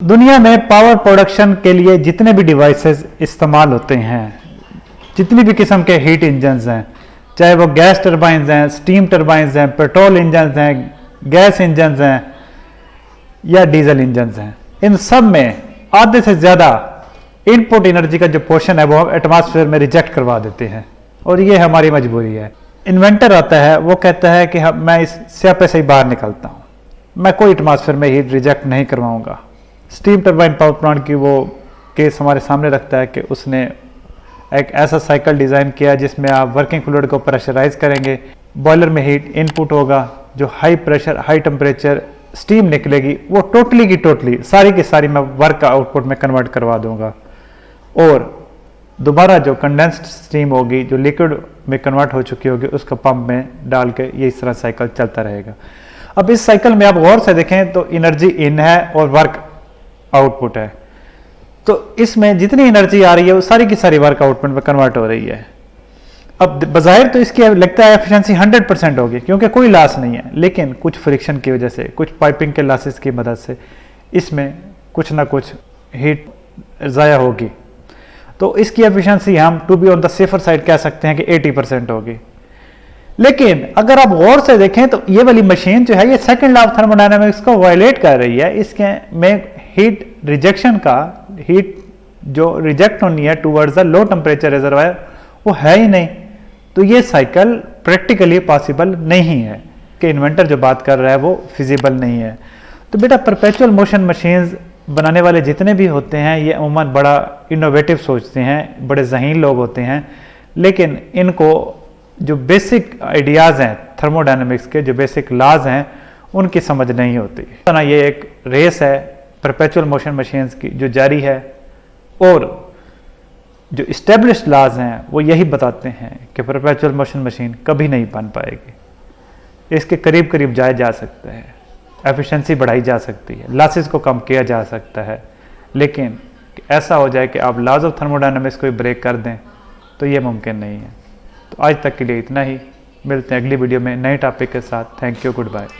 दुनिया में power production के लिए जितने भी डिवाइसेस इस्तेमाल होते हैं, जितनी भी किस्म के हीट इंजन्स हैं, चाहे वो गैस टरबाइंस हैं, स्टीम टरबाइंस हैं, पेट्रोल इंजन्स हैं, गैस इंजन्स हैं या डीजल इंजन्स हैं, इन सब में आधे से ज़्यादा इनपुट एनर्जी का जो पोर्शन है वो हम एटमॉस्फेयर में रिजेक्ट करवा देते हैं और ये हमारी मजबूरी है। इन्वेंटर आता है, वो कहता है कि मैं इस स्यापे से ही बाहर निकलता हूँ, मैं कोई एटमॉस्फेयर में हीट रिजेक्ट नहीं करवाऊँगा। स्टीम टरबाइन पावर प्लांट की वो केस हमारे सामने रखता है कि उसने एक ऐसा साइकिल डिज़ाइन किया जिसमें आप वर्किंग फ्लूइड को प्रेशराइज करेंगे, बॉयलर में हीट इनपुट होगा, जो high pressure high temperature steam निकलेगी वो टोटली की टोटली सारी की सारी मैं वर्क आउटपुट में कन्वर्ट करवा दूंगा और दोबारा जो कंडेंस्ड स्टीम होगी जो लिक्विड में कन्वर्ट हो चुकी होगी उसको पंप में डाल के ये इस तरह साइकिल चलता रहेगा। अब इस साइकिल में आप गौर से देखें तो एनर्जी इन है और वर्क आउटपुट है, तो इसमें जितनी एनर्जी आ रही है वो सारी की सारी वर्क आउटपुट में कन्वर्ट हो रही है। अब बज़ाहिर तो इसकी लगता है एफिशिएंसी 100% होगी क्योंकि कोई लॉस नहीं है, लेकिन कुछ फ्रिक्शन की वजह से, कुछ पाइपिंग के लॉसेस की मदद से इसमें कुछ ना कुछ हीट ज़ाया होगी, तो इसकी एफिशिएंसी हम to be on the safer side कह सकते हैं कि 80% होगी। लेकिन अगर आप गौर से देखें तो ये वाली मशीन जो है ये सेकंड लॉ ऑफ थर्मोडायनामिक्स को वायलेट कर रही है। इसके में हीट रिजेक्शन का, हीट जो रिजेक्ट होनी है towards the low temperature reservoir वो है ही नहीं, तो ये साइकिल प्रैक्टिकली पॉसिबल नहीं है कि इन्वेंटर जो बात कर रहा है वो फिजिबल नहीं है। तो बेटा परपेचुअल मोशन मशीन्स बनाने वाले जितने भी होते हैं ये अमूमन बड़ा इनोवेटिव सोचते हैं, बड़े जहीन लोग होते हैं, लेकिन इनको जो बेसिक आइडियाज़ हैं थर्मोडायनेमिक्स के, जो बेसिक लॉज हैं उनकी समझ नहीं होती। तो ना ये एक रेस है परपेचुअल मोशन मशीन्स की जो जारी है और जो इस्टेब्लिश्ड लॉज हैं वो यही बताते हैं कि परपेचुअल मोशन मशीन कभी नहीं बन पाएगी। इसके करीब करीब जाया जा सकता है, एफिशिएंसी बढ़ाई जा सकती है, लॉसेस को कम किया जा सकता है, लेकिन ऐसा हो जाए कि आप लॉज ऑफ थर्मोडायनामिक्स को ब्रेक कर दें तो ये मुमकिन नहीं है। तो आज तक के लिए इतना ही, मिलते हैं अगली वीडियो में नए टॉपिक के साथ। Thank you, good bye.